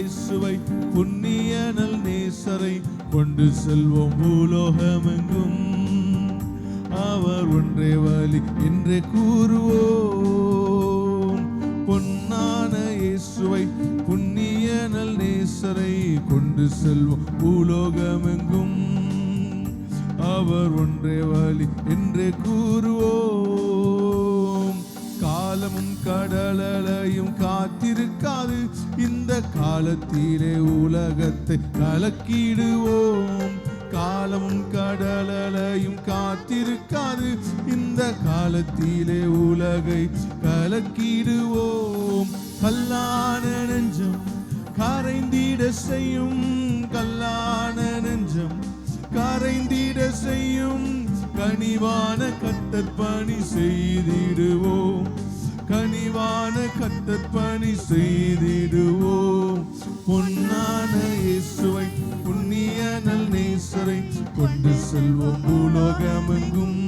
இயேசுவை புண்ணிய நல் நேசரை கொண்டு செல்வோம் பூலோகமெங்கும். அவர் ஒன்றே வழி என்றே கூறுவோம். பொன்னான இயேசுவை புண்ணிய நல் நேசரை கொண்டு செல்வோம் பூலோகமெங்கும். அவர் ஒன்றே வழி என்றே கூறுவோம். காலமும் கடலையும் காத்திருக்காது, இந்த காலத்திலே உலகத்தை கலக்கிடுவோம். காலமும் கடலையும் காத்திருக்காது, இந்த காலத்திலே உலகை கலக்கிடுவோம். கல்லான நெஞ்சம் கரைந்திட செய்யும், கல்லான நெஞ்சம் கரைந்திட செய்யும். கனிவான கர்த்தர் பணி செய்திடுவோம், கனிவான கர்த்தர் பணி செய்திடுவோம். பொன்னான இயேசுவை புண்ணிய நல் நேசரை கொண்டு செல்வோம் பூலோகமெங்கும்.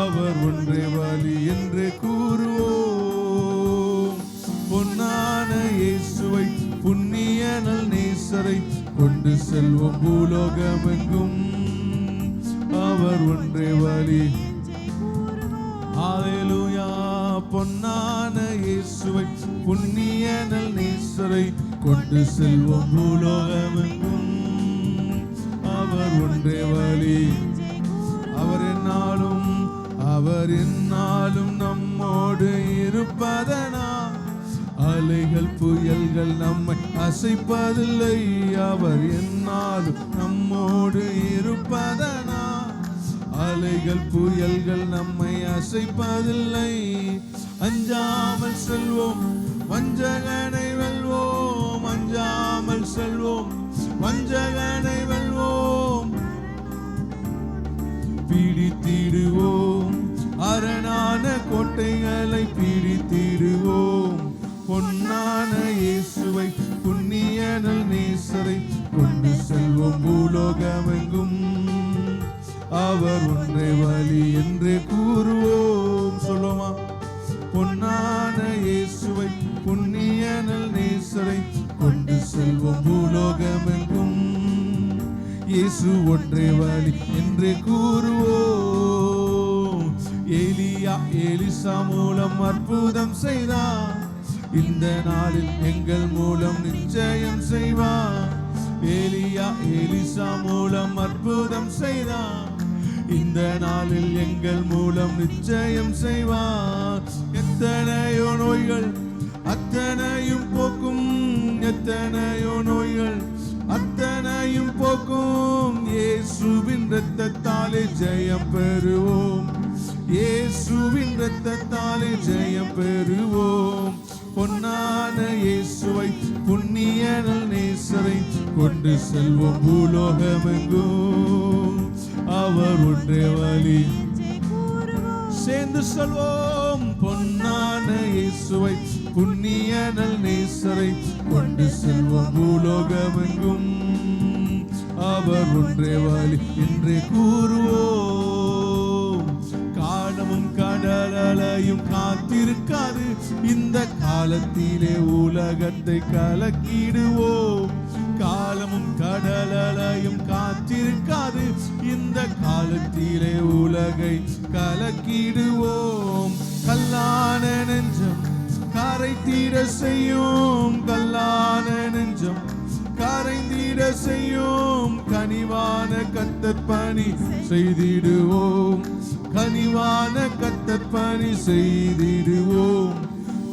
அவர் ஒன்றே வழி என்றே கூறுவோம். பொன்னான இயேசுவை புண்ணிய நல் நேசரை கொண்டு செல்வோம் பூலோகமெங்கும். அவர் ஒன்றே வழி. ஹல்லேலூயா. பொன்னான இயேசுவை புண்ணிய நல் நேசரை கொண்டு செல்வோம் பூலோகமெங்கும். அவர் ஒன்றே வழி. அவர் என்னாலும் நம்மோடு இருப்பதனா, அலைகள் புயல்கள் நம்மை அசைப்பதில்லை. அவர் என்னாலும் நம்மோடு இருப்பதனா, அலைகள் புயல்கள் நம்மை அசைப்பதில்லை. அஞ்சாமல் செல்வோம், வஞ்சகனை வெல்வோம். அஞ்சாமல் செல்வோம், வஞ்சகனை வெல்வோம். பிடித்திடுவோம், அரணான கோட்டைகளை பிடித்திடுவோம். பொன்னான இயேசுவை புண்ணிய நல் நேசரை கொண்டு செல்வோம் பூலோகமெங்கும். அவர் ஒன்றே வழி என்றே கூறுவோம். சொல்லுமா? பொன்னான இயேசுவை புண்ணிய நல் நேசரை கொண்டு செல்வோம் பூலோகமெங்கும். இயேசு ஒன்றே வழி என்றே கூறுவோம். எலிசா மூலம் அற்புதம் செய்தார், இந்த நாளில் எங்கள் மூலம் நிச்சயம் செய்வார். எலிசா மூலம் அற்புதம் செய்தார், இந்த நாளில் எங்கள் மூலம் நிச்சயம் செய்வார். எத்தனையோ நோய்கள் அத்தனையும் போக்கும், எத்தனையோ நோய்கள் அத்தனையும் போக்கும். இயேசுவின் இரத்தத்தாலே ஜெயம் பெறுவோம், இயேசுவின் இரத்தத்தாலே ஜெயம் பெறுவோம். பொன்னான இயேசுவை புண்ணிய நல் நேசரை கொண்டு செல்வோம் பூலோகமெங்கும். அவர் ஒன்றே வழி. சேர்ந்து சொல்வோம். பொன்னான இயேசுவை புண்ணிய நல் நேசரை கொண்டு செல்வோம் பூலோகமெங்கும். அவர் ஒன்றே வழி என்றே கூறுவோம். காலமும் கடலையும் காத்திருக்காது, இந்த காலத்திலே உலகத்தை கலக்கிடுவோம். காலமும் கடலையும் காத்திருக்காது, இந்த காலத்திலே உலகை கலக்கிடுவோம். கல்லான நெஞ்சம் கரைத்திட செய்யும், கல்லான நெஞ்சம் கரைந்திட செய்யும். கனிவான கர்த்தர் பணி செய்திடுவோம், கனிவான கர்த்தர் பணி செய்திடுவோம்.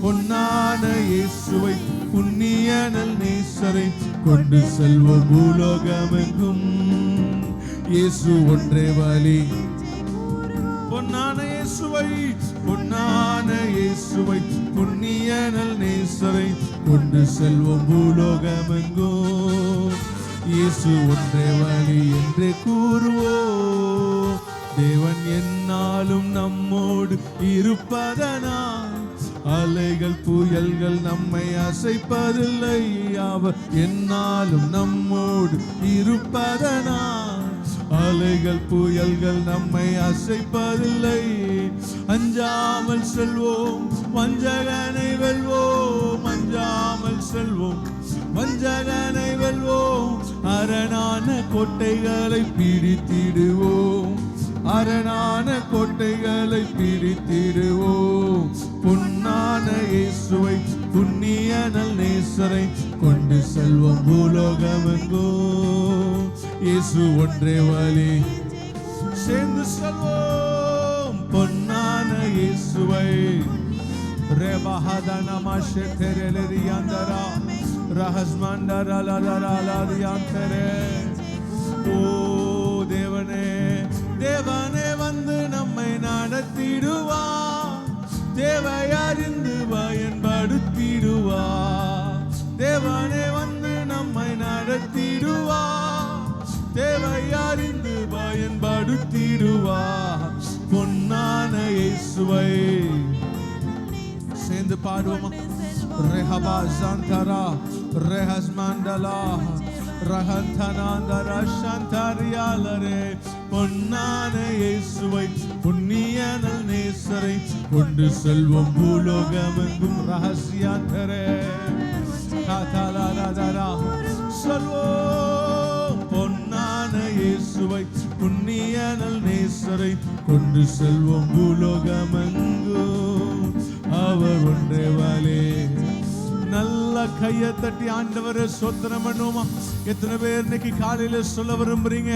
பொன்னான இயேசுவை புண்ணிய நல் நேசரை கொண்டு செல்வோம் பூலோகமெங்கும். இயேசு ஒன்றே வழி. பொன்னான இயேசுவை, பொன்னான இயேசுவை புண்ணிய நல் நேசரை கொண்டு செல்வோம் பூலோகமெங்கும். இயேசு ஒன்றே வழி என்றே கூறுவோம். தேவன் என்னாலும் நம்மோடு இருப்பதனால், அலைகள் புயல்கள் நம்மை அசைப்பதில்லை. அவர் என்னாலும் நம்மோடு இருப்பதனால், அலைகள் புயல்கள் நம்மை அசைப்பதில்லை. அஞ்சாமல் செல்வோம், வஞ்சகனை வெல்வோம். அஞ்சாமல் செல்வோம், வஞ்சகனை வெல்வோம், அரணான கோட்டைகளை பிடித்திடுவோம், அரணான கோட்டைகளை பிடித்திடுவோம். பொன்னான இயேசுவை புண்ணிய நல் நேசரை கொண்டு செல்வோம் பூலோகமெங்கும். இயேசு ஒன்றே வழி, சேர்ந்து செல்வோம் பொன்னான இயேசுவை. ரெபஹதன மஷெதெரெலியாந்தரா ரஹஸ்மண்டரலலலலலியாந்தரே. ஓ தேவனே, தேவனே வந்து நம்மை நடத்திடுவார், தேவையறிந்து பயன்படுத்திடுவார். தேவனே வந்து நம்மை நடத்திடுவார், தேவையறிந்து பயன்படுத்திடுவார். பொன்னான இயேசுவை சேர்ந்து பாடுவோமா? ரெஹபா சந்தரா ரெஹஸ்மண்டலா ரஹந்தனாந்தரா சந்தரியாலரே. பொன்னான இயேசுவை புண்ணிய நல் நேசரை கொண்டு செல்வோம் பூலோகமெங்கும். ரகசியாந்தரே காதலாதரா சொல்வோம் பொன்னான இயேசுவை புண்ணிய நல் நேசரை கொண்டு செல்வோம் பூலோகமெங்கும். அவர் ஒன்றே வழி. நல்ல கையை தட்டி ஆண்டவரை ஸ்தோத்திரம் பண்ணுவோமா? எத்தனை பேர் இன்னைக்கு காலையில சொல்ல விரும்புறீங்க,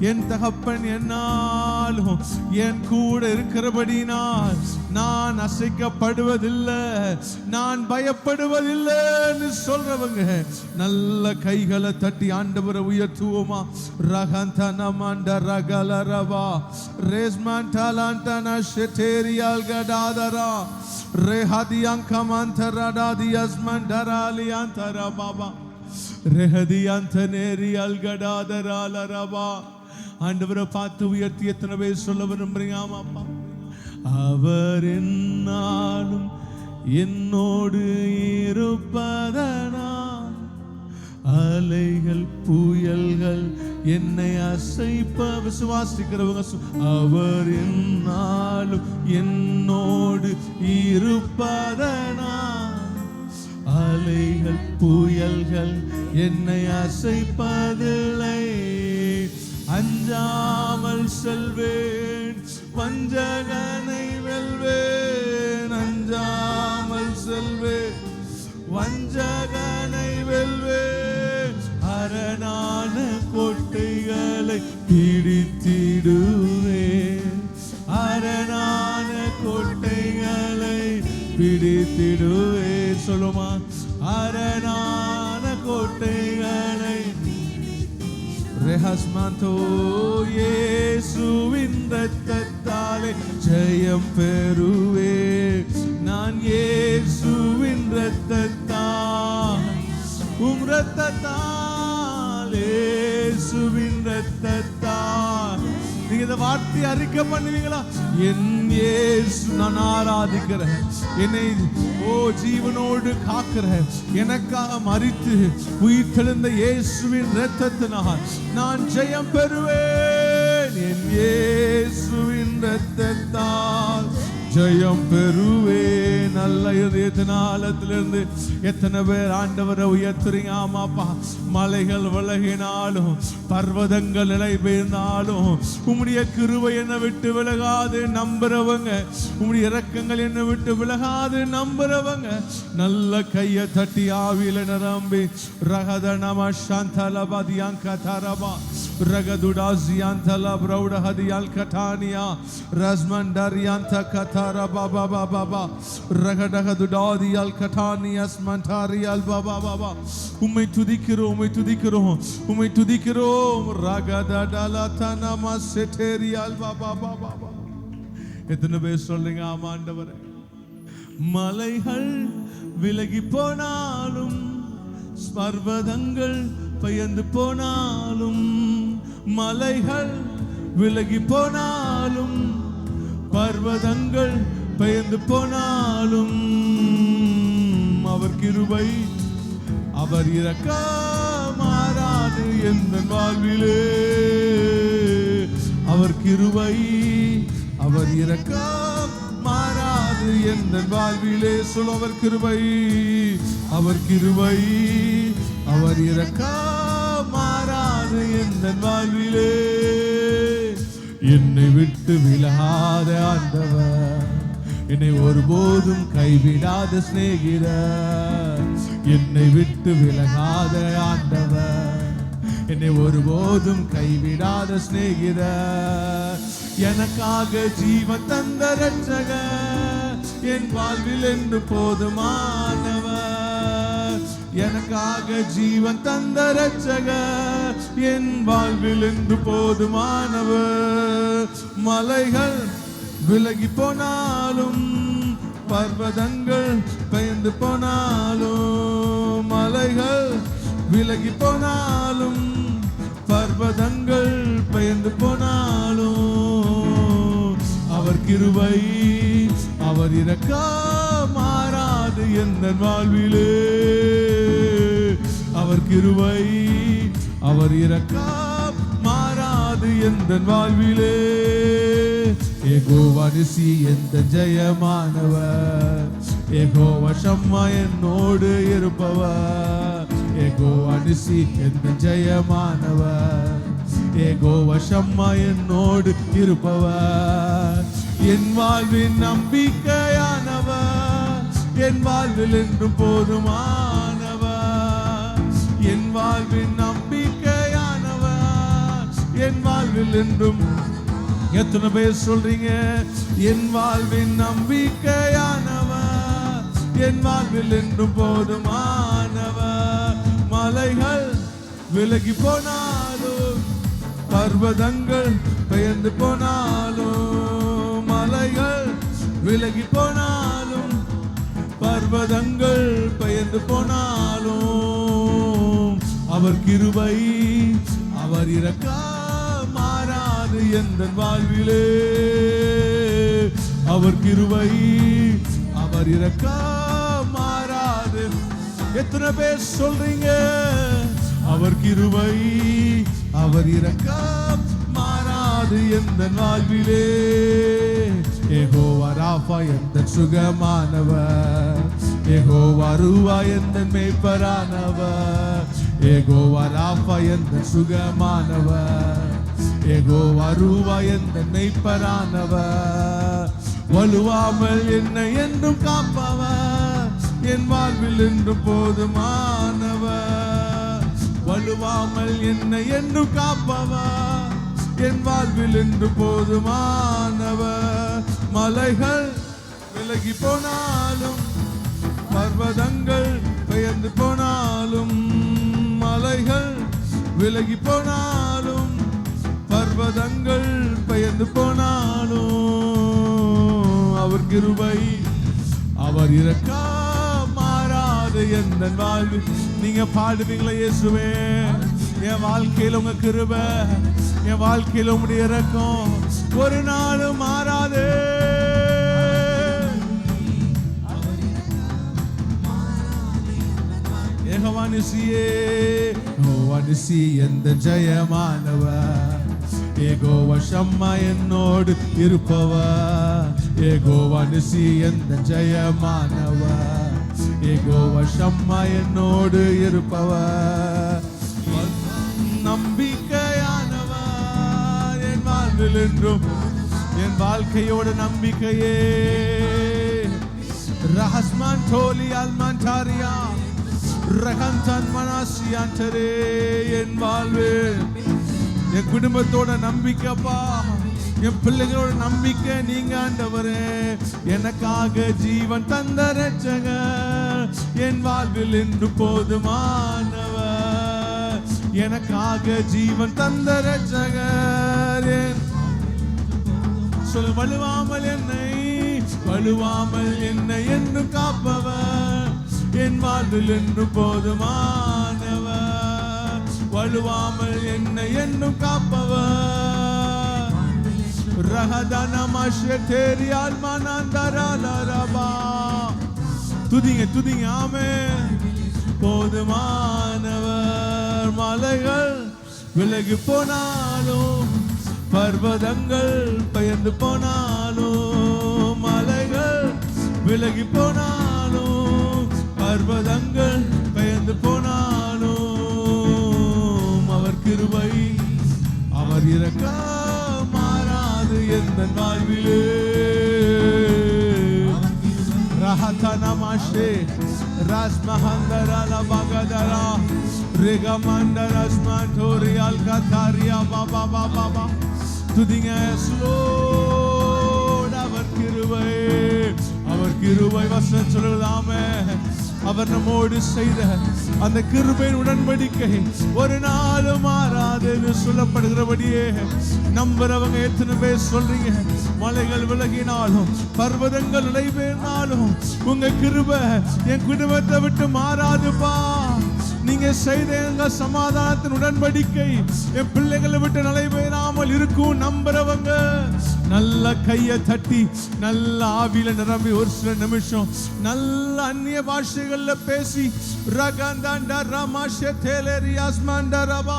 என் தகப்பன் என்னாலும் என் கூட இருக்கிறபடினால் நான் அசைக்கப்படுவதில்லை, நான் பயப்படுவதில்லைன்னு சொல்றவங்க நல்ல கைகளை தட்டி ஆண்டவரை உயர்த்துவோமா? ரகந்தனமண்ட ரகலரவா ரேஸ்மண்டலாண்டன ஷெட்டேரியால் கடாதரா ரெஹதியங்கமந்தரடாதியஸ்மண்டராலியந்தர பாபா ரெஹதியந்தனேரியால் கடாதராலரவா. ஆண்டவரை பார்த்து உயர்த்தி எத்தனை பேர் சொல்ல விரும்புறீங்க? ஆமாப்பா. அவர் என்னாலும் என்னோடு இருப்பதனால் அலைகள் புயல்கள் என்னை அசைப்ப. விசுவாசிக்கிறவங்க அவர் என்னாலும் என்னோடு இருப்பதனால் அலைகள் புயல்கள் என்னை அசைப்பதில்லை. அஞ்சாமல் செல்வேன், வஞ்சகனை வெல்வேன். அஞ்சாமல் செல்வேன், வஞ்சகனை வெல்வேன். அரணான கோட்டைகளை பிடித்திடுவேன், அரணான கோட்டைகளை பிடித்திடுவேன். சொல்லுமா? அரணான கோட்டைகளை. ரெஹஸ்மந்தோ இயேசுவின் இரத்தத்தாலே ஜெயம் பெறுவேன். நான் இயேசுவின் இரத்தத்தால், உம் இரத்தத்தால், இயேசுவின் இரத்தத்தால். நீங்க இந்த வார்த்தை அறிக்கை பண்ணுவீங்களா? என் இயேசு நான் ஆராதிக்கிறேன், என்னை ஜீவனோடு காக்கிறேன், எனக்காக மரித்து உயிர் தெழுந்த இயேசுவின் இரத்தத்தினால் நான் ஜெயம் பெறுவேன். என் இயேசுவின் இரத்தத்தால் ஜெயம் பெறுவேன். நல்ல இதயத்தினாலத்திலிருந்து எத்தனை பேர் ஆண்டவரை உயர்த்துறீங்க? ஆமாப்பா. மலைகள் விலகினாலும் பர்வதங்கள் நிலை பெயர்ந்தாலும் உம்முடைய கிருபை என்னை விட்டு விலகாது நம்புறவங்க, உம்முடைய இரக்கங்கள் என்னை விட்டு விலகாது நம்புறவங்க நல்ல கையை தட்டி ஆவியில நிரம்பி ரகதனம சாந்தலபதியாங்க தரபா ரகதுடாசியாந்தல பிரௌடஹதியால் கட்டானியா ரஸ்மண்டரியாந்த கதார பாபா பாபா ரகடகதுடாதியால் கட்டானியஸ் மண்டாரியால் பாபா பாபா. உம்மை துதிக்கிறோம், உம்மை துதிக்கிறோம், உம்மை துதிக்கிறோம். ரகதடலதனம செட்டேரியால் பாபா பாபா. எத்தனை பேர் சொல்லுங்க ஆமா ஆண்டவரே? மலைகள் விலகி போனாலும் பர்வதங்கள் பயந்து போனாலும், மலைகள் விலகி போனாலும் பர்வதங்கள் பயந்து போனாலும் அவர் கிருபை அவர் இரக்கம் மாறாது எந்த வாழ்விலே. அவர் கிருபை அவர் இரக்கம் மாறாது எந்த வாழ்விலே. சொல்ல அவர் கிருபை அவர் கிருபை அவர் இரக்கம் மாறாது எந்த வாழ்விலே. என்னை விட்டு விலகாத ஆண்டவர், என்னை ஒருபோதும் கைவிடாத சிநேகிதர். என்னை விட்டு விலகாத ஆண்டவர், என்னை ஒருபோதும் கைவிடாத சிநேகிதர். எனக்காக ஜீவன் தந்த இரட்சகர், என் வாழ்வில் என்று போதுமானவர். எனக்காக ஜீவன் தந்த இரட்சகர், என் வாழ்வில் என்று போதுமானவர். மலைகள் விலகி போனாலும், பர்வதங்கள் பெயர்ந்து போனாலும், மலைகள் விலகி போனாலும், பர்வதங்கள் பெயர்ந்து போனாலும், அவர் கிருபை அவர் இரக்கம் மாறாது எந்த வாழ்விலே. அவர் கிருபை அவர் இரக்கம் மாறாது எந்த வாழ்விலே. யெகோவா நிசி எந்த ஜெயமானவர், யெகோவா ஷம்மா என்னோடு இருப்பவர். யெகோவா நிசி எந்த ஜெயமானவர், யெகோவா ஷம்மா என்னோடு இருப்பவர். என் வாழ்வின் நம்பிக்கையானவர், என் வாழ்வில் என்றும் போதுமானவர். என் வாழ்வின் நம்பிக்கையானவர், என் வாழ்வில் என்றும். எத்தனை பேர் சொல்றீங்க? என் வாழ்வின் நம்பிக்கையானவர், என் வாழ்வில் என்றும் போதுமானவர். மலைகள் விலகி போனாலும், பர்வதங்கள் பெயர்ந்து போனாலும், மலைகள் விலகி போனாலும், பர்வதங்கள் பெயர்ந்து போனாலும், அவர் கிருபை அவர் இரக்கம் மாறாது எந்த வாழ்விலே. அவர் கிருபை அவர் இரக்கம் மாறாது. எத்தனை பேர் சொல்றீங்க? அவர் கிருபை அவர் இரக்கம் மாறாது எந்த வாழ்விலே. யெகோவா ராஃபா எந்த சுகமானவர், யெகோவா ரூவா எந்த மேய்ப்பரானவர். யெகோவா ராஃபா எந்த சுகமானவர், யெகோவா ரூவா எந்த மேய்ப்பரானவர். வலுவாமல் என்னை என்றும் காப்பவர், என் வாழ்வில் என்றும் போதுமானவர். வலுவாமல் என்னை என்றும் காப்பவர், என் வாழ்வில் என்று போதுமானவர். மலைகள் விலகி போனாலும், பர்வதங்கள் பெயர்ந்து போனாலும், மலைகள் விலகி போனாலும், பர்வதங்கள் பெயர்ந்து போனாலும், அவர் கிருபை அவர் இரக்கம் மாறாது எந்த வாழ்வு. நீங்க பாடுவீங்களா? இயேசுவே என் வாழ்க்கையில் உங்க கிருபை, என் வாழ்க்கையில் உங்களுடைய இரக்கம் ஒரு நாளும் மாறாது. யெகோவா நிசியே, யெகோவா நிசி எந்த ஜெயமானவர், யெகோவா ஷம்மா என்னோடு இருப்பவர். யெகோவா நிசி எந்த ஜெயமானவர், யெகோவா ஷம்மா என்னோடு இருப்பவர். நம்பிக்கையானவர் என் வாழ்வில் என்றும், என் வாழ்க்கையோட நம்பிக்கையே. ரஹஸ்மான் டோலி அல்மான்டாரியா ரகந்தன் மனாசியான்டரே. என் வாழ்வு என் குடும்பத்தோட நம்பிக்கைப்பா, என் பிள்ளைகளோட நம்பிக்கை நீங்க ஆண்டவரே. எனக்காக ஜீவன் தந்த இரட்சகர், என் வாழ்வில் என்று போதுமானவர். எனக்காக ஜீவன் தந்த இரட்சகர், சொல் வலுவாமல் என்னை, வலுவாமல் என்னை என்று காப்பவர், என் வாழ்வில் என்று போதுமானவர். வலுவாமல் என்னை என்னும் காப்பவர். ரஹதனமஷேரியால் மனந்தரலரபா. துதிங்க துதிங்க ஆமென். போதுமானவர். மலைகள் விலகி போனாலும், பர்வதங்கள் பெயர்ந்து போனாலும், மலைகள் விலகி போனாலும், பர்வதங்கள் பெயர்ந்து போனாலும், namashe rasmahandara la bagadara regamandara smantori alkataria baba baba துதிங்க Lord அவர் கிருபை வசனம் சொல்லுதாமே அவர் நம்மோடு செய்த அந்த கிருபையின் உடன்படிக்கை ஒரு நாளும் மாறாதுன்னு சொல்லப்படுகிறபடியே நம்புறவங்க எத்தனை பேர் சொல்றீங்க? மலைகள் விலகினாலும் பர்வதங்கள் நடைபெறினாலும் உங்க கிருபை என் குடும்பத்தை விட்டு மாறாதுப்பா. நீங்க செய்த எங்க சமாதானத்தின் உடன்படிக்கை என் பிள்ளைகளை விட்டு நடைபெறாமல் இருக்கும் நம்புறவங்க நல்ல கையை தட்டி நல்ல ஆவியில நிரம்பி ஒரு சில நிமிஷம் நல்ல அந்நிய பாஷைகள்ல பேசி ரகந்தாண்டா ரமாஷே தேலேரியாஸ்மாண்டரபா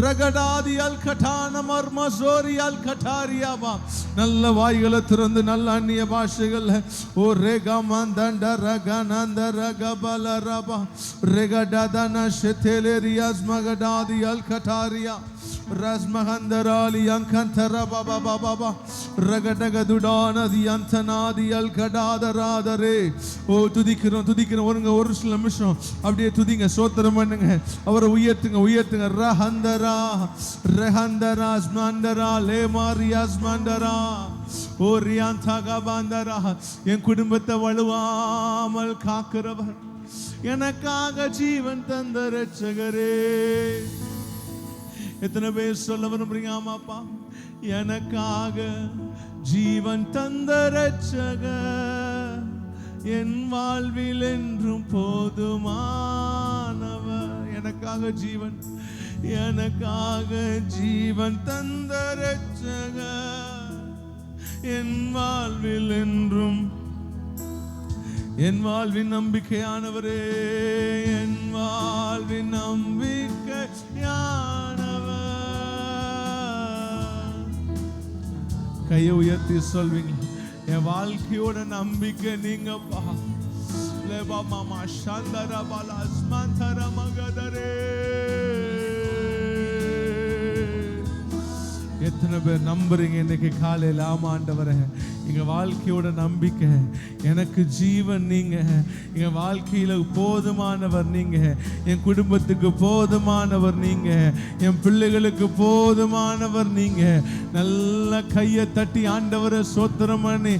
ரகடாதி அல்கட்டான மர்மசோரி அல்கட்டாரியாபா நல்ல வாய்களை திறந்து நல்ல அந்நிய பாஷைகள்ல ஓ ரேகமாந்தாண்ட ரகனந்த ரகபலரபா ரெகடாதன ஷெதேலேரியாஸ் மகடாதி அல்கட்டாரியா Rasmahandarali Yankantara Baba Baba Ragadagudana the Antanadi Alkadaradare. Oh, Tudikin, ஒரு சில நிமிஷம் அப்படியே துதிங்க, சோத்திரம் பண்ணுங்க, அவரை உயர்த்துங்க. ரஹந்தரா ஸ்மந்தரா லேமாரியா ஸ்மந்தரா ஓ ரியாந்தகா பாந்தரா என் குடும்பத்தை வழுவாமல் காக்கிறவர், எனக்காக ஜீவன் தந்த ரட்சகரே. எத்தனை பேர் சொல்ல விரும்புறீங்க? ஆமாப்பா, எனக்காக ஜீவன் தந்த ரட்சகர் என் வாழ்வில் என்றும் போதுமானவர். எனக்காக ஜீவன் தந்த ரட்சகர் என் வாழ்வில் என்றும், என் வாழ்வின் நம்பிக்கையானவரே, என் வாழ்வின் நம்பிக்கையானவர். கையை உயர்த்தி சொல்வீங்க, என் வாழ்க்கையோட நம்பிக்கை நீங்கப்பா. லேபா மாமா சாந்தரா பாலா ஸ்மந்தரா மகதரே. எத்தனை பேர் நம்புறீங்க இன்னைக்கு காலையில்? ஆமா ஆண்டவரே, எங்க வாழ்க்கையோட நம்பிக்கை, எனக்கு ஜீவன் நீங்க, எங்க வாழ்க்கையில போதுமானவர் நீங்க, என் குடும்பத்துக்கு போதுமானவர் நீங்க, என் பிள்ளைகளுக்கு போதுமானவர் நீங்க. நல்ல கையை தட்டி ஆண்டவரை சோத்திரம் பண்ணி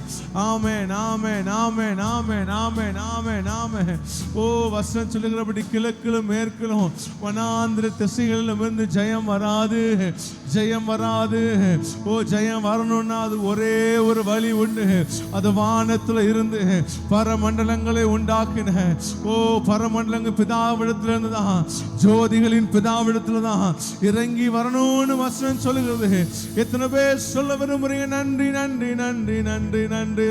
ஆமென் ஆமென் ஆமென் ஆமென் ஆமென் ஆமென் ஆமென். ஓ, வசனம் சொல்லுகிறபடி கிழக்கிலும் மேற்கிலும் வனாந்திர திசைகளிலும் இருந்து ஜெயம் வராது. ஓ, ஜெயம் வரணும்னா அது ஒரே ஒரு வழி உண்டு, அது வானத்துல இருந்து பரமண்டலங்களை உண்டாக்கின ஓ பரமண்டலங்கள் பிதாவிடத்துல இருந்துதான், ஜோதிகளின் பிதாவிடத்துல தான் இறங்கி வரணும்னு வசனம் சொல்லுகிறது. எத்தனை பேர் சொல்ல விரும்புறீங்க? நன்றி நன்றி நன்றி நன்றி நன்றி.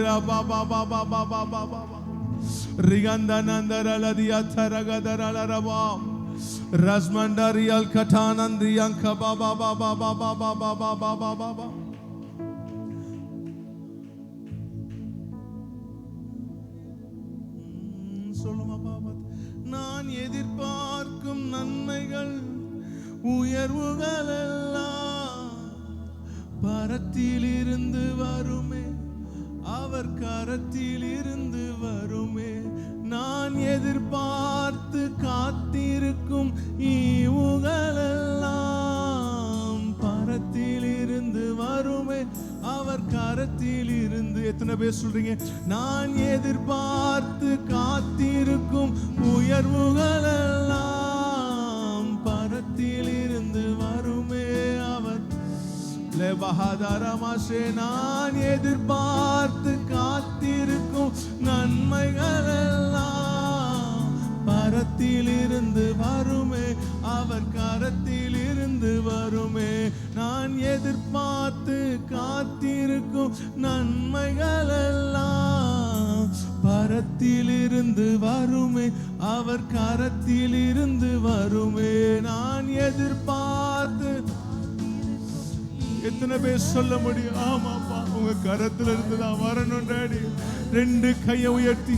Rasmandarial Katanandriyanka Baba Baba Baba Baba Baba Baba. சொல்லுமா பாபா, நான் எதிர்பார்க்கும் நன்மைகள் உயர்வுகள் எல்லாம் பரத்தில் இருந்து வருமே, அவர் கரத்தில் இருந்து வருமே. நான் எதிர்பார்த்து காத்திருக்கும் ஈவுகள் எல்லாம் பரத்தில் இருந்து வருமே, அவர் கரத்தில் இருந்து. எத்தனை பேர் சொல்றீங்க? நான் எதிர்பார்த்து காத்திருக்கும் உயர்வுகள் எல்லாம் பரத்தில் இருந்து வருமே, அவர் பஹாதாரமாஷே. நான் எதிர்பார்த்து காத்திருக்கும் நன்மைகள் எல்லாம் பரத்தில் இருந்து வருமே, அவர் கரத்தில் இருந்து வருமே. நான் எதிர்பார்த்து காத்திருக்கும் நன்மைகள் எல்லாம் பரத்தில் இருந்து வருமே, அவர் கரத்தில் இருந்து வருமே. நான் எதிர்பார்த்து. எத்தனை பேர் சொல்ல முடியும்? ஆமாப்பா, உங்க கரத்துல இருந்து தான் வரணும் டாடி. ரெண்டு கையை உயர்த்தி,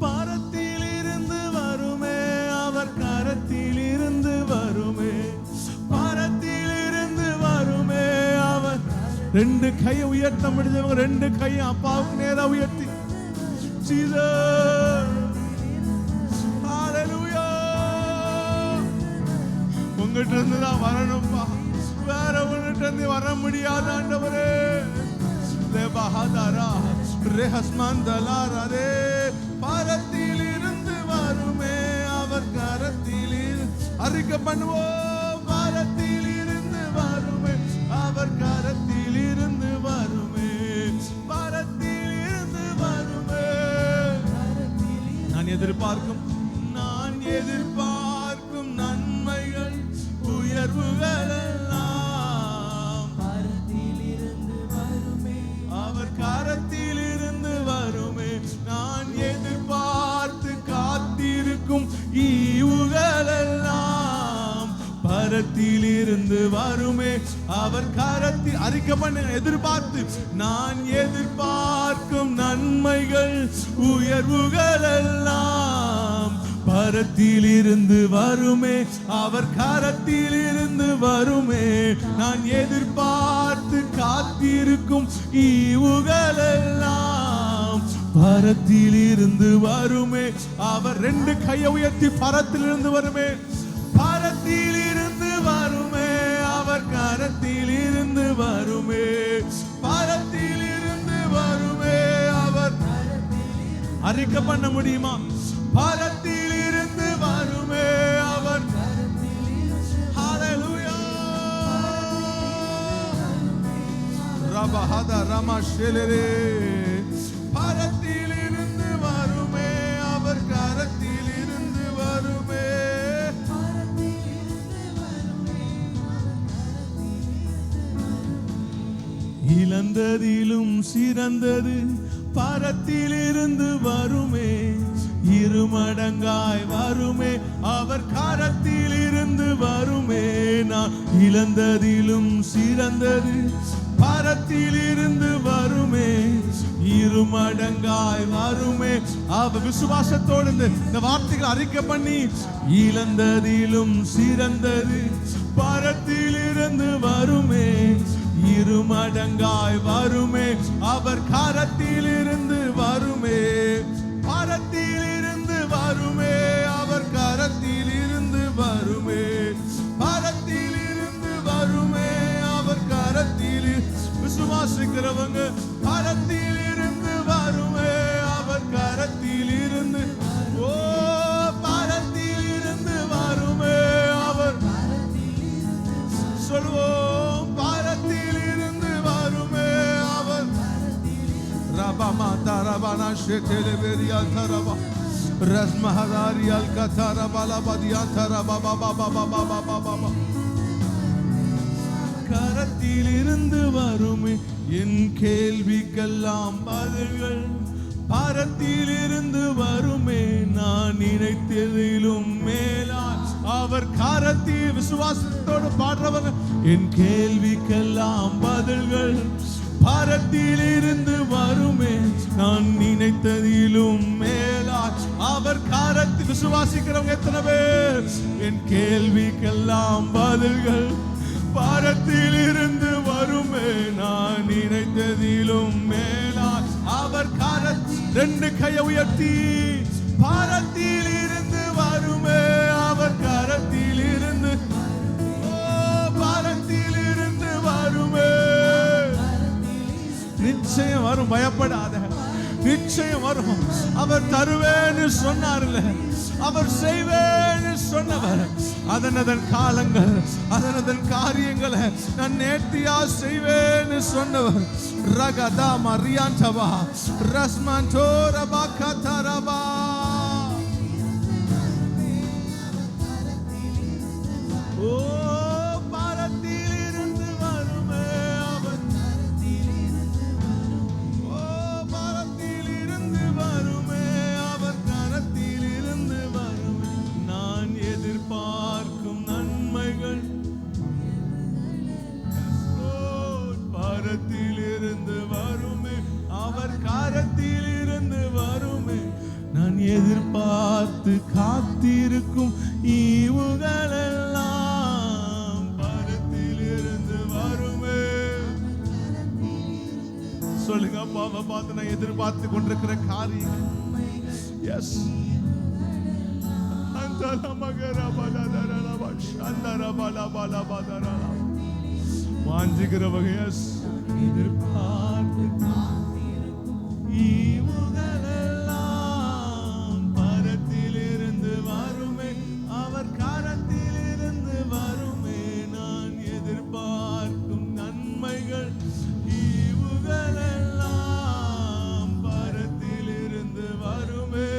பரத்தில் இருந்து வருமே, அவர் கரத்தில் இருந்து வருமே, பரத்தில் இருந்து வருமே, அவர் ரெண்டு கையை உயர்த்த முடிஞ்சவங்க ரெண்டு கையை அப்பாவுக்கு நேரா உயர்த்தி ஜீசஸ் ஹalleluya. உங்ககிட்ட இருந்து தான் வரணும்பா, வேற உங்ககிட்ட இருந்து வர முடியாத ஆண்டவரே. லெபஹதரா ரெஹஸ்மந்தலாரே பரத்தில் இருந்து வருமே அவர் கரத்தில் அறிக்கை பண்ணுவோம். பரத்தில் இருந்து வருமே அவர் கரத்தில் இருந்து வருமே, பரத்தில் இருந்து வருமே. நான் எதிர்பார்க்கும் நன்மைகள் உயர்வுகள் எல்லாம் பரத்தில் இருந்து வருமே அவர் கரத்தில் இருந்து வருமே. நான் எதிர்பார்த்து காத்திருக்கும் ஈவுகள் எல்லாம் பரத்தில் இருந்து வருமே அவர் கரத்தில். அறிக்கை பண்ணுங்க, எதிர்பார்த்து நான் எதிர்பார்க்கும் நன்மைகள் உயர்வுகள் எல்லாம் பரத்தில் இருந்து வருமே அவர் கரத்தில் இருந்து வருமே. நான் எதிர்பார்த்து காத்திருக்கும் ஈவுகள் எல்லாம் பரத்தில் இருந்து வருமே அவர். ரெண்டு கையை உயர்த்தி பரத்தில் இருந்து வருமே, பரத்தில் இருந்து வருமே அவர் கரத்தில் இருந்து வருமே, பரத்தில் இருந்து வருமே அவர். அறிக்கை பண்ண முடியுமா? பரத்தில் இருந்து வருமே அவர். ஹalleluya. ரபஹத ரமஷெலரே பரத்தில் இருந்து வருமே அவர் கரத்தில் இருந்து வருமே. இழந்ததிலும் சிறந்தது பரத்தில் இருந்து வருமே, இருமடங்காய் வருமே அவர் கரத்தில் இருந்து வருமே. நான் இழந்ததிலும் சிறந்தது பரத்தில் இருந்து வருமே, இருமடங்காய் வருமே அவர். விசுவாசத்தோடு இந்த வார்த்தைகள் அறிக்கை பண்ணி, இழந்ததிலும் சிறந்தது பரத்தில் இருந்து வருமே, இருமடங்காய் வருமே அவர் கரத்தில் இருந்து வருமே, பரத்தில் இருந்து வருமே அவர் கரத்தில் இருந்து வருமே, பரத்தில் இருந்து வருமே அவர் கரத்தில். விசுவாசிக்கிறவங்க பரத்தில் இருந்து வருமே அவர் கரத்தில் இருந்து. ஓ பரத்தில் இருந்து வருமே அவர். சொல்வோம் பரத்தில் இருந்து வருமே அவர். ரபமா தரபனா ஷெதெலெபெரியா தரபா ரஸ்மஹதாரியால் கதரபலபதியா தரபா பாபா பாபா பாபா பாபா. கரத்தில் இருந்து வருமே என் கேள்விக்கெல்லாம் பதில்கள் பரத்தில் இருந்து வருமே. நான் நினைத்ததிலும் மேலாய் அவர் கரத்தில். விசுவாசத்தோடு பாடுறவங்க, என் கேள்விக்கெல்லாம் பதில்கள் பரத்தில் இருந்து வருமே. நான் நினைத்ததிலும் மேலாய் அவர் கரத்தில். விசுவாசிக்கிறவங்க எத்தனை பேர்? என் கேள்விக்கெல்லாம் பதில்கள் பரத்தில் இருந்து வருமே. நான் நினைத்ததிலும் மேலாய் அவர் கரத்தில். ரெண்டு கையை உயர்த்தி, பரத்தில் இருந்து வருமே அவர் கரத்தில் இருந்து. ஓ பரத்தில் இருந்து வருமே. நிச்சயம் வரும், பயப்படாத, நிச்சயம் வரும். அவர் தருவேன்னு சொன்னார்ல, அவர் செய்வேன்னு சொன்னவர். அதனதன் காலங்கள் அதனதன் காரியங்களை நான் நேர்த்தியா செய்வேன்னு சொன்னவர். ரகதா மரியாண்டவா ரஸ்மான்டோ ரபா கதரபா. ஓ பரத்தில் இருந்து வருமே அவர். ஓ பரத்தில் இருந்து வருமே அவர் கரத்தில் இருந்து வருமே. நான் எதிர்பார்க்கும் நன்மைகள் பரத்தில் இருந்து வருமே அவர் கரத்தில் இருந்து வருமே. நான் எதிர்பார்த்து காத்திருக்கும் ஈவுகள் எல்லாம் பரத்தில் இருந்து வருமே. அப்பாவை பார்த்து நான் எதிர்பார்த்து கொண்டிருக்கிற காரியம். எஸ் வாஞ்சிக்கிற வகை எதிர்பார்த்து ஈவுகளெல்லாம் பரத்திலிருந்து வருமே, அவர் கரத்திலிருந்து வருமே. நான் எதிர்பார்க்கும் நன்மைகள் ஈவுகளெல்லாம் பரத்திலிருந்து வருமே.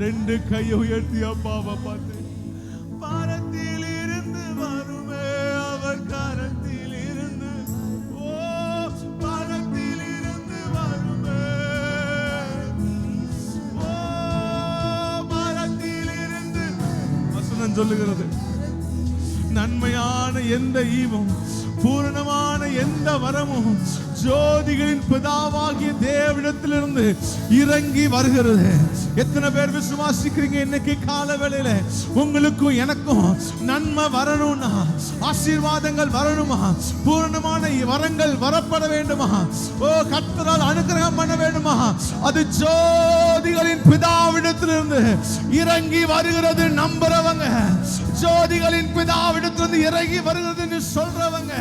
ரெண்டு கையை உயர்த்தி அப்பாவை பார்த்து பரத்திலிருந்து வருமே, அவர் கரத்திலிருந்து பரத்திலிருந்து வருமே. பரத்திலிருந்து வசனம் சொல்லுகிறது, நன்மையான எந்த ஈவும் பூரணமான எந்த வரமும் ஜோதிகளின் பிதாவாகிய தேவனிடத்திலிருந்து இறங்கி வருகிறது. எத்தனை பேர் விசுவாசிக்கிறீங்க? இன்னைக்கு கால வேளையில உங்களுக்கும் எனக்கும் நன்மை வரணும்னா, ஆசீர்வாதங்கள் வரணுமா, பூரணமான வரங்கள் வரப்பட வேண்டுமா, கர்த்தரால் அனுகிரகம் பண்ண வேண்டுமா, அது ஜோதிகளின் பிதாவிடத்திலிருந்து இறங்கி வருகிறது. நம்புறவங்க, ஜோதிகளின் பிதாவிடத்திலிருந்து இறங்கி வருகிறது சொல்றவங்க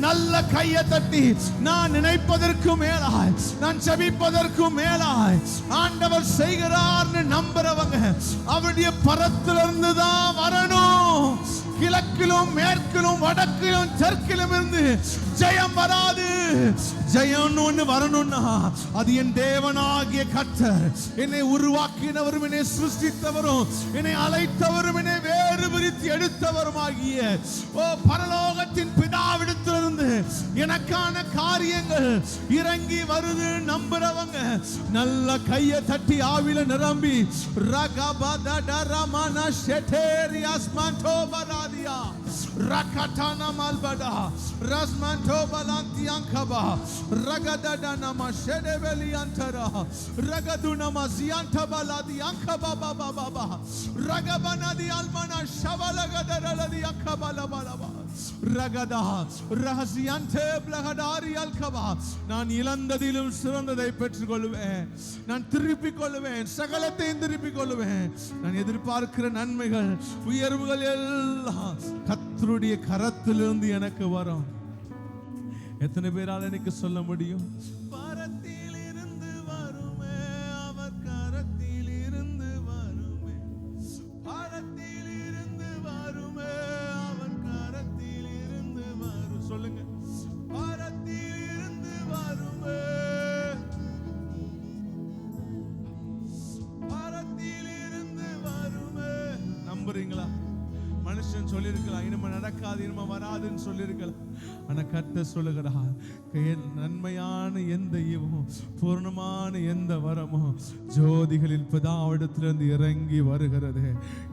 நல்ல கையை தட்டி, நான் நினைப்பதற்கு மேலாய், நான் ஜெபிப்பதற்கு மேலாய் ஆண்டவர் செய்கிறார்னு நம்புறவங்க அவருடைய பரத்திலிருந்து தான் வரணும். கிழக்கிலும் மேற்கிலும் வடக்கிலும் தெற்கிலும் இருந்து ஜெயம் வராது. ஜெயம் ஒன்று வரணும்னா அது என் தேவனாகிய கர்த்தர், என்னை உருவாக்கினவரும் என்னை சிருஷ்டித்தவரும் என்னை அழைத்தவரும் என்னை வேறு பிரித்து எடுத்தவருமாகிய பரலோகத்தின் பிதாவிடத்திலிருந்து எனக்கான காரியங்கள் இறங்கி வருது. நம்புறவங்க நல்ல கையை தட்டி ஆவில நிரம்பி ரகபதரமன ஷெட்டேரியாஸ்மன்டோ பராதியா ரகடன மல்படா ரஸ்மன்டோ பலாந்தியாங்கபா ரகதடனம ஷெடெபெலியந்தரா ரகதுனம சியந்தபலாதியாங்கபா பாபா பாபா ரகபனதி அல்மன ஷவலகதரலதியாங்கபலபலபா ரகதா ரஹசியந்தே ப்ளகடாரி அல்கபா. நான் இழந்ததிலும் சிறந்ததை பெற்றுக்கொள்வேன், நான் திருப்பிக் கொள்வேன், சகலத்தையும் திருப்பிக் கொள்வேன். நான் எதிர்பார்க்கிற நன்மைகள் உயர்வுகள் எல்லாம் கர்த்தருடைய கரத்திலிருந்து எனக்கு வரும். எத்தனை பேரால் எனக்கு சொல்ல முடியும்? பரத்தில் இருந்து வருமே, அவர் கரத்தில் இருந்து வருமே, பரத்தில் இருந்து வருமே, அவர் கரத்தில் இருந்து வரும். சொல்லுங்க, பரத்தில் இருந்து வருமே, பரத்தில் இருந்து வருமே. நம்புறீங்களா? மனுஷன் சொல்லியிருக்கலாம் இனிமே நடக்காது, இனிமே வராதுன்னு சொல்லியிருக்கலாம். ஆனா கர்த்தர் சொல்லுகிறார், நன்மையான எந்த ஈவும் பூர்ணமான எந்த வரமும் ஜோதிகளின் பிதாவிடத்திலிருந்து இறங்கி வருகிறது.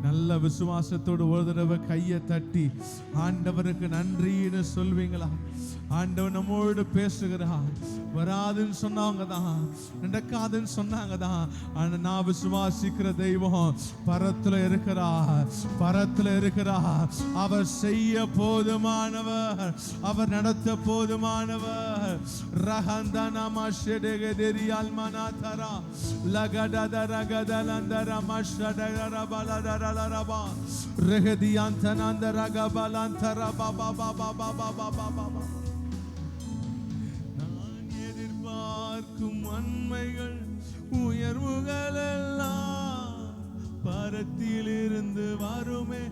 நல்ல விசுவாசத்தோடு ஒரு தடவை கையை தட்டி ஆண்டவருக்கு நன்றின்னு சொல்வீங்களா? ஆண்டவர் நம்மோடு பேசுகிறார். வராதுன்னு சொன்னவங்க தான், நடக்காதுன்னு சொன்னாங்க தான். ஆனா நான் விசுவாசிக்கிற தெய்வம் பரத்துல இருக்கிறார், பரத்துல இருக்கிறார். அவர் செய்ய போதுமானவர், அவர் நடத்த போதுமானவர். ரஹந்தனம ஷெடெகெதெரியால் மனாதரா லகடத ரகதலந்தர மஷடர பலதரலரபா ரகதியந்தனந்த ரகபலந்தர பாபா பாபா பாபா பாபா பாபா. நன்மைகள் உயர்வுகள் எல்லாம் பரத்தில் இருந்து வருமே,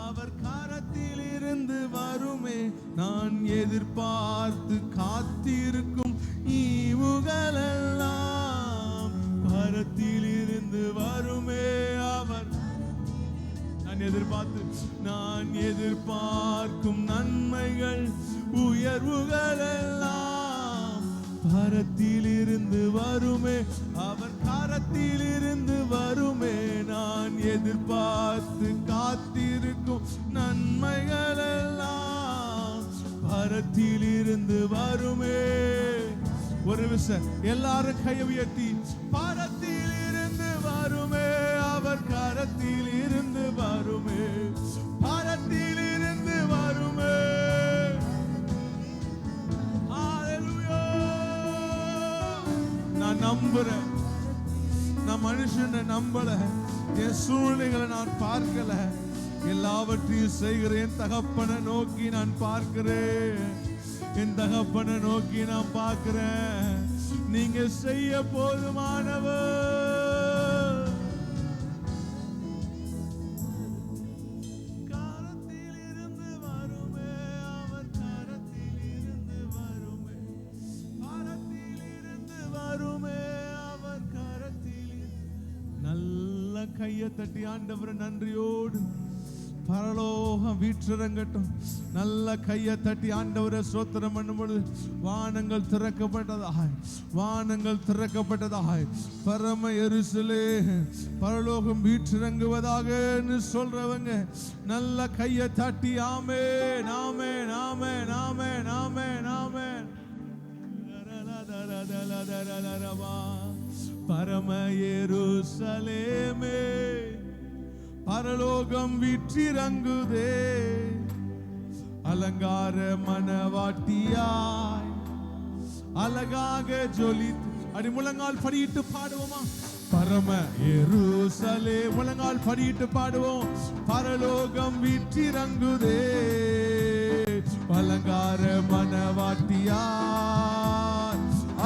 அவர் கரத்தில் இருந்து வருமே. நான் எதிர்பார்த்து காத்திருக்கும் ஈவுகள் எல்லாம் பரத்தில் இருந்து வருமே. அவர் நான் எதிர்பார்க்கும் நன்மைகள் உயர்வுகள் எல்லாம் பரத்தில் இருந்து வருமே, அவர் கரத்தில் இருந்து வருமே. நான் எதிர்பார்த்து காத்திருக்கும் நன்மைகள் எல்லாம் பரத்தில் இருந்து வருமே. ஒரு விஷயம் எல்லாரும் கையை உயர்த்தி, பரத்தில் இருந்து வருமே, அவர் கரத்தில் இருந்து வருமே, பரத்தில் இருந்து வருமே. நம்புறேன். நான் மனுஷனை நம்பல, என் சூழ்நிலைகளை நான் பார்க்கல, எல்லாவற்றையும் செய்கிற என் தகப்பனை நோக்கி நான் பார்க்கிறேன். என் தகப்பனை நோக்கி நான் பார்க்கிறேன். நீங்க செய்ய போதுமானவர். கரத்தில் இருந்து வருமே, அவர் கரத்தில் இருந்து வருமே, கரத்தில் இருந்து வருமே, அவர் கரத்தில். நல்ல கையை தட்டி ஆண்டவரை நன்றியோடு பரலோகம் வீற்றிறங்கட்டும். நல்ல கையை தட்டி ஆண்டவரை ஸ்தோத்திரம் பண்ணும்பொழுது வானங்கள் திறக்கப்பட்டதாய், வானங்கள் திறக்கப்பட்டதாய், பரம எருசலேம் பரலோகம் வீற்றிறங்குவதாக சொல்றவங்க நல்ல கையை தட்டி ஆமென் ஆமென் ஆமென் ஆமென் ஆமென் ஆமென். பரம எருசலேமே பரலோகம் வீற்றிறங்குதே, அலங்கார மணவாட்டியாய் அழகாக ஜொலித்து. அடி முழங்கால் படியிட்டு பாடுவோமா? பரம எருசலே முழங்கால் படியிட்டு பாடுவோம். பரலோகம் வீற்றிறங்குதே, அலங்கார மணவாட்டியாய்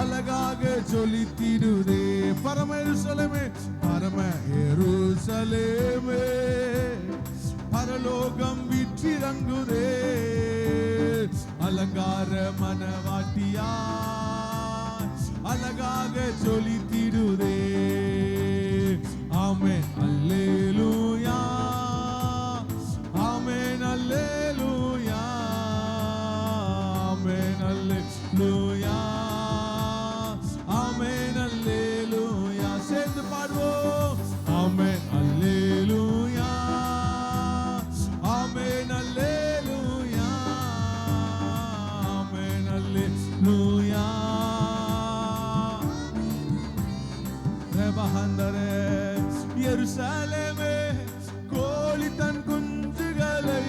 அழகாக ஜொலித்திடுதே. பரம எருசலேமே, பரம எருசலேமே பரலோகம் வீற்றிறங்குதே, அலங்கார மணவாட்டியாய் அழகாக ஜொலித்திடுதே. ஆமென் அல்லேலூயா, ஆமென் அல்லேலூயா, ஆமென் அல்லேலூயா, ஆமென் அல்லேலூயா. சேர்ந்து பாடுவோம். ஆமென் அல்லேலூயா, ஆமென் அல்லேலூயா, ஆமென் அல்லேலூயா. ரபஹந்தரே எருசலேமே கோழி தன் குஞ்சுகளை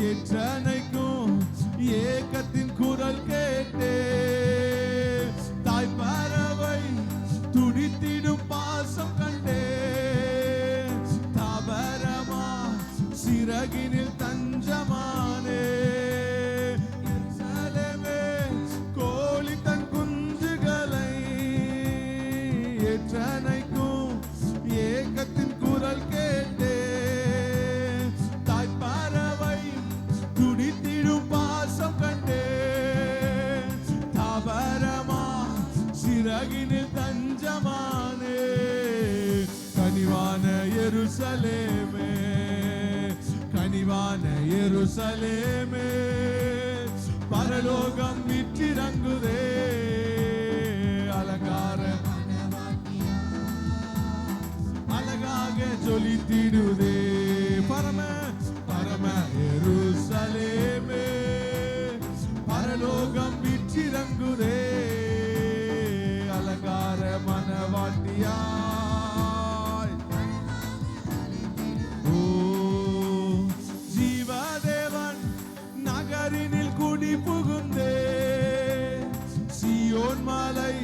ஏற்றனைக்கும் ஏக்கத்தின் குரல் கேட்டே, தாய் பறவை துடித்திடும் பாசம் கண்டே, தாபரமா சிறகினில் தஞ்சமானே. எருசலேமே கோழி தன் குஞ்சுகளை ஏற்றனைக்கும் ஏக்கத்தின் குரல் கேட்டே, தாய் பறவை துடித்திடும் பாசம் கண்டே, தாபரமா சிறகினில் தஞ்சமானே. கனிவான எருசலேமே, கனிவான எருசலேமே பரலோகம் வீற்றிறங்குதே, அலங்கார அழகாக ஜொலித்திடுதே. பரம பரம எருசலேமே பரலோகம் வீற்றிறங்குதே, அலங்கார மணவாட்டியாய். ஓ ஜீவதேவன் நகரினில் குடி புகுந்தே, சீயோன் மலை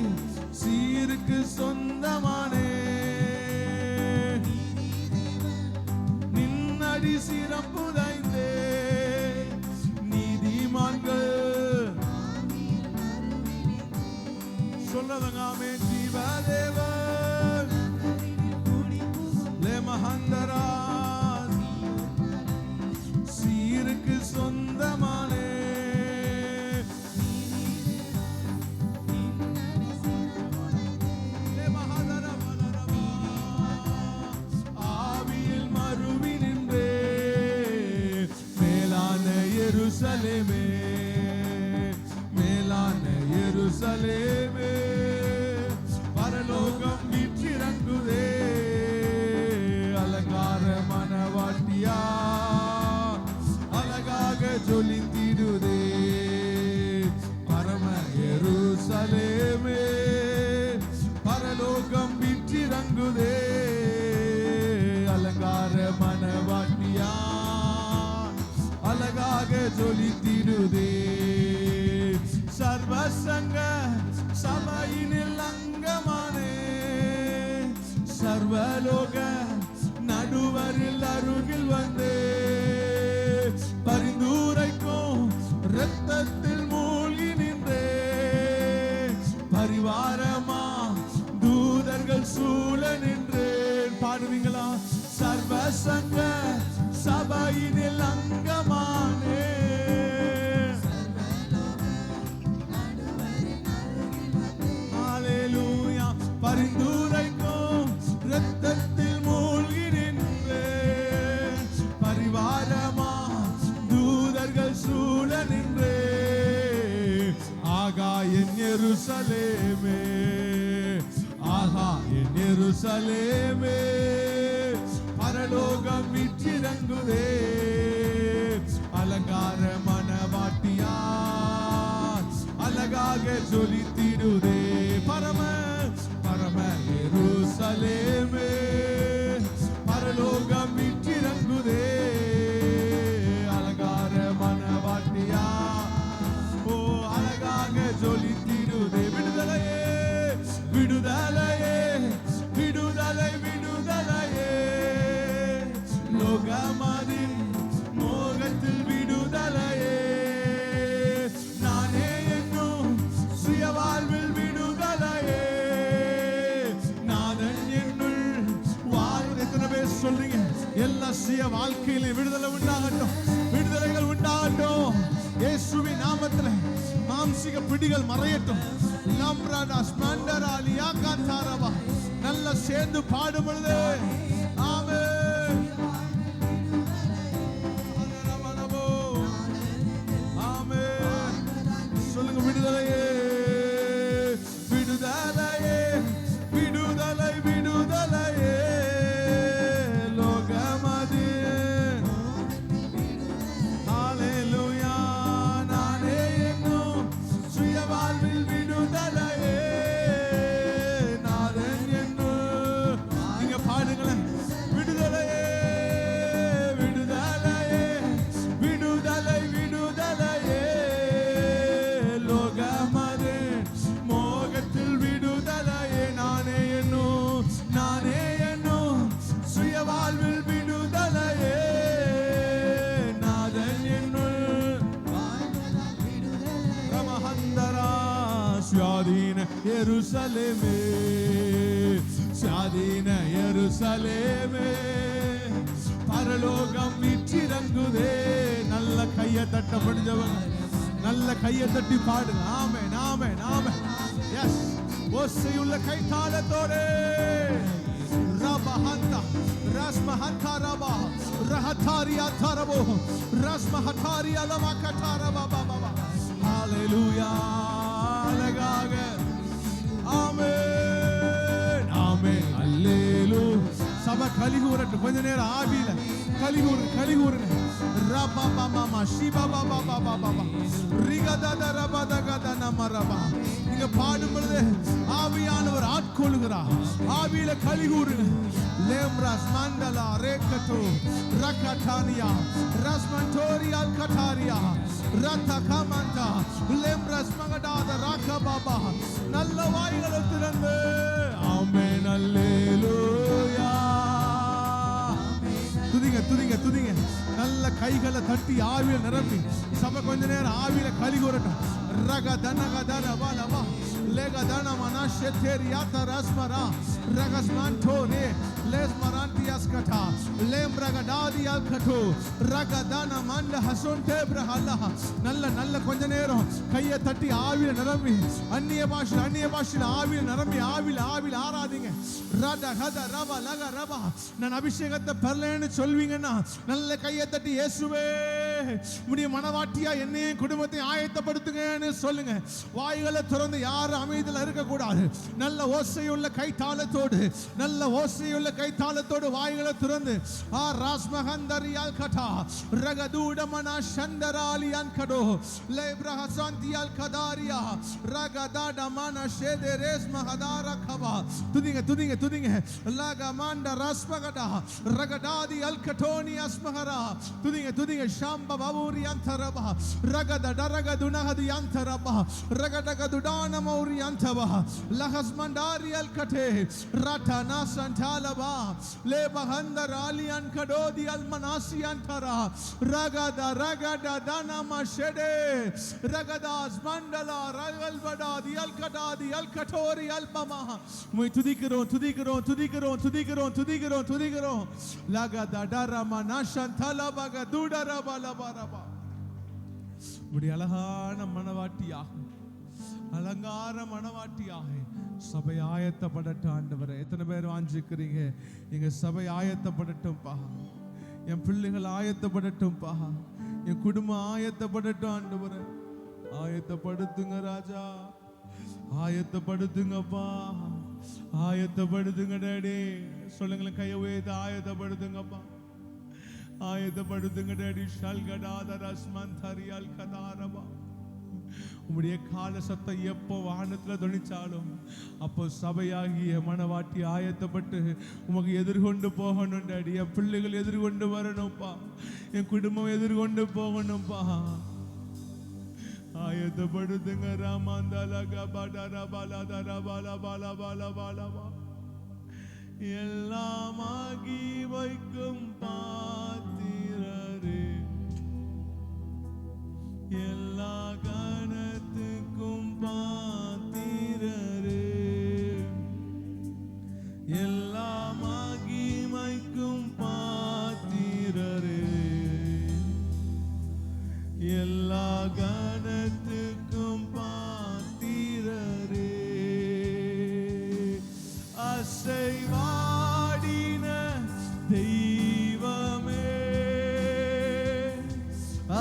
சீருக்கு சொந்தமானே, நின்னடி சிரம் புதைந்தே, நீதிமான்கள் சொல்லவங்க ஆமென். ஜீவதேவன் லேமஹந்தரா சீருக்கு சொந்தமானே, ஆவியில் மறுவி நின்றே, மேலான எருசலேமே, மேலான எருசலேமே பரலோகம் வீற்றிறங்குதே, அலங்கார மணவாட்டியா அழகாக ஜொலித்திடுதே. பரம எருசலேமே பரலோகம் வீற்றிறங்குதே, அலங்கார மணவாட்டியா அழகாக ஜொலித்திடுதே. சர்வசங்க சபையினில் சர்வலோக நடுவரில் அருகில் வந்தே பரிந்துரைக்கும் இரத்தத்தில் மூழ்கி நின்றே பரிவாரமா தூதர்கள் சூழ நின்றேன். பாடுவீங்களா? சர்வ சங்க சபையினில் அங்கமானே ஹalleluya பரிந்துரைக்கும் இரத்தத்தில் மூழ்கி நின்றேன் பரிவாரமா தூதர்கள் சூழ நின்றேன். ஆகா என் எருசலேமே ஆகா என் எருசலேமே பரலோகம் விற்றிறங்குதே அலங்கார மணவாட்டியா அழகாக ஜொலித்திடுதே பரம பரம எருசலேமே பரலோகம் விற்றிறங்குதே அலங்கார மணவாட்டியா ஓ அழகாக ஜொலித்திடுதே. விடுதலையே விடுதலையே விடுதலை விடுதலையே லோகமதின் மோகத்தில் விடுதலையே நானே என்னும் சுய வாழ்வில் விடுதலையே நாதன் என்னுள் வாழ்வு. எத்தனை பேர் சொல்றீங்க? எல்லா சுய வாழ்க்கையிலும் விடுதலை உண்டாகட்டும் விடுதலைகள் உண்டாகட்டும் இயேசுவின் நாமத்தில். மாம்சிக பிடிகள் மறையட்டும். நல்ல சேர்ந்து பாடும் பொழுது ஆமென் ஆமென் சொல்லுங்க. விடுதலையே விடுதலையே விடுதலை விடுதலையே லோகமது ஹalleluya நானே என்னும் சுய வாழ்வில் விடுதலையே நாதன் என்னும். நீங்க பாடுங்களேன். விடுதலையே விடுதலையே விடுதலை விடுதலையே லோகமது மோகத்தில் விடுதலையே நானே என்னும் சுய வாழ்வில் விடுதலையே நாதன் என்னும். ரமஹந்தரா சுயாதீன எருசலேமே சுயாதீன எருசலேமே பரலோகம் விற்றிறங்குதே. நல்ல கையை தட்ட படிஞ்சவங்க நல்ல கையை தட்டி பாடுங்க. ஆமென் ஆமென் ஆமென். எஸ் ஓசையுள்ள கைத்தாளத்தோடே ரபஹந்த ரஸ்மஹந்தா ரபா ரஹதாரியா தரபோ ரஸ்மஹதாரியா லமகதாரபா பாபா ஹalleluya அழகாக ஆமென் ஆமென் அல்லேலூயா. சபை கலிகூரட்டும். கொஞ்ச நேரம் ஆவியில கலிகூருங்க. ரபா மாமா ஷிபா பாபா பாபா பாபா ரிகதத ரபதகத நமரபா. நீங்க பாடும் பொழுது ஆவியானவர் ஆட்கொள்கிறார். ஆவியில கலிகூருங்க. லேம்ராஸ் மண்டலா ரேக்கட்டோ ரக்கட்டானியா ரஸ்மண்டோரியால் கட்டாரியா ரத்த கமந்தா லேம்ராஸ் மகடாத ராக்க பாபா. நல்ல வாய்களை திறந்து ஆமென் அல்லேலூயா. துதிங்க துதிங்க துதிங்க. நல்ல கைகளை தட்டி ஆவியில நிரப்பி சபை கொஞ்ச நேரம் ஆவியில கலிகூரட்டும். ரக தனக தன வலவா லேக தன மனா ஷெத்தேரியா தரஸ்மரா ரகஸ்மான்டோரே லெஸ்மரான்டியாஸ் கட்டா லேம்ரக டாதியால் கட்டோ ரக தன மண்ட ஹசோன்டே பிரஹல்லா. நல்ல கொஞ்ச நேரம் கையை தட்டி ஆவியில நிரம்பி அந்நிய பாஷையில் ஆவியில நிரம்பி ஆவியில ஆராதிங்க. ரட ஹத ரப லக ரபா. நான் அபிஷேகத்தை பெறலேன்னு சொல்வீங்கன்னா நல்ல கையை தட்டி இயேசுவே உம்முடைய மனவாட்டியா என்னையும் குடும்பத்தையும் ஆயத்தப்படுத்துங்கன்னு சொல்லுங்க. வாய்களை திறந்து யாரும் அமைதியில் இருக்கக்கூடாது. நல்ல ஓசையுள்ள கைத்தாளத்தோடு வாய்களை திறந்து ஆ ராஸ்மஹந்தரியால் கட்டா ரகதூடமனா சண்டராலியான் கடோ லேப்ரஹசாந்தியால் கதாரியா ரகதாடமனா ஷேதேரேஸ் மஹதாரா Kaba. துதிங்க லகமாண்ட ரஸ்மகடா ரகடாதி அல்கட்டோனி அஸ்மஹரா. துதிங்க ஷாம்ப amba baburi antaraba ragada daraga dunahadi antaraba ragada gadudana mauri antaba lahas mandari alkate ratana santalaba le bahanda ralian kadodi almanasi antara ragada dana mashede ragadas mandala ragalvada di alkada di alkatori albama moi tudikiro lagada darama nashantala baga dudaraba labaraba இப்படி அழகான மனவாட்டியாக அலங்கார மனவாட்டியாக சபை ஆயத்தப்படட்டும் ஆண்டவரே. எத்தனை பேர் வாஞ்சிக்கிறீங்க எங்க சபை ஆயத்தப்படட்டும்பா, என் பிள்ளைகள் ஆயத்தப்படட்டும்பா, என் குடும்பம் ஆயத்தப்படட்டும் ஆண்டவரே. ஆயத்தப்படுத்துங்க ராஜா, ஆயத்தப்படுத்துங்கப்பா, ஆயத்தப்படுத்துங்க டேடி. சொல்லுங்களேன், கையை உயர்த்தி ஆயத்தப்படுத்துங்கப்பா, ஆயத்தப்படுத்துங்க டேடி. ஷல்கடாத ரஸ்மந்தரியால் கதாரபா. உம்முடைய கால சத்தம் எப்போ வானத்துல தொனிச்சாலும் அப்போ சபையாகிய மனவாட்டி ஆயத்தப்பட்டு உமக்கு எதிர்கொண்டு போகணும் டாடி. என் பிள்ளைகள் எதிர்கொண்டு வரணும்ப்பா, என் குடும்பம் எதிர்கொண்டு போகணும்ப்பா. ஆயத்தப்படுத்துங்க ராமந்தலகபடரபலதரபலபலபலபலபா. எல்லாமாகி வைக்கும் பாத்திரரே, எல்லா கணத்துக்கும் பாத்திரரே, எல்லா மகிமைக்கும் பாத்திரரே, எல்லா கணத்துக்கும் பாத்திரரே. அசைவாடின தெய்வமே,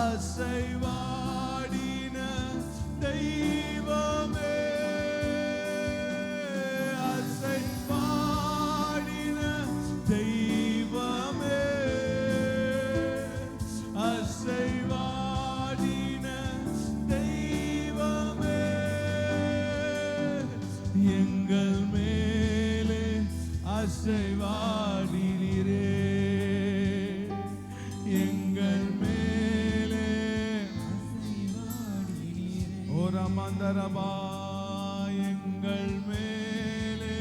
அசைவாடின தெய்வமே, அசைவாடின தெய்வமே, அசைவாடின தெய்வமே. எங்கள் மேலே அசைவாடினீரே, எங்கள் மேலே ஓரா மந்தரபா, எங்கள் மேலே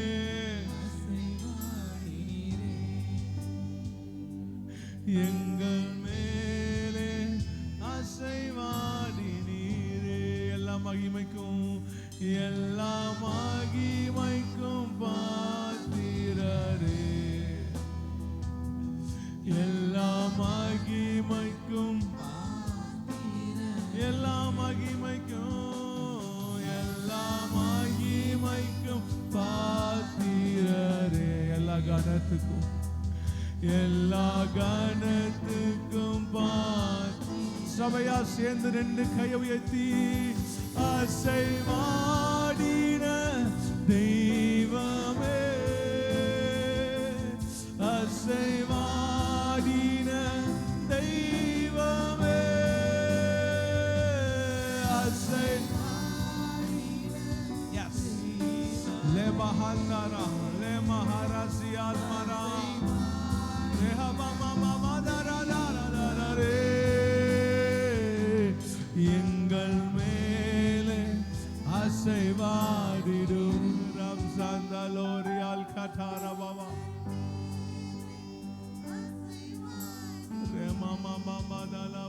எங்கள் மேலே அசைவாடினீரே. எல்லா மகிமைக்கும் எல்லா மகிமைக்கும் பாத்திரரே, எல்லா மகிமைக்கும் எல்லா மகிமைக்கும் எல்லா மகிமைக்கும் பாத்திரரே. எல்லா கணத்துக்கும் எல்லா கணத்துக்கும் சபையா சேர்ந்து ரெண்டு கையை உயர்த்தி அசைவாடின தெய்வமே, அசைவாடின தெய்வமே, le bahandara le maharasi almara le habama mama dara dara dara re. எங்கள் மேலே அசைவாடிடும் ரம்சந்தலோரியால் Qattara Baba re mama mama dala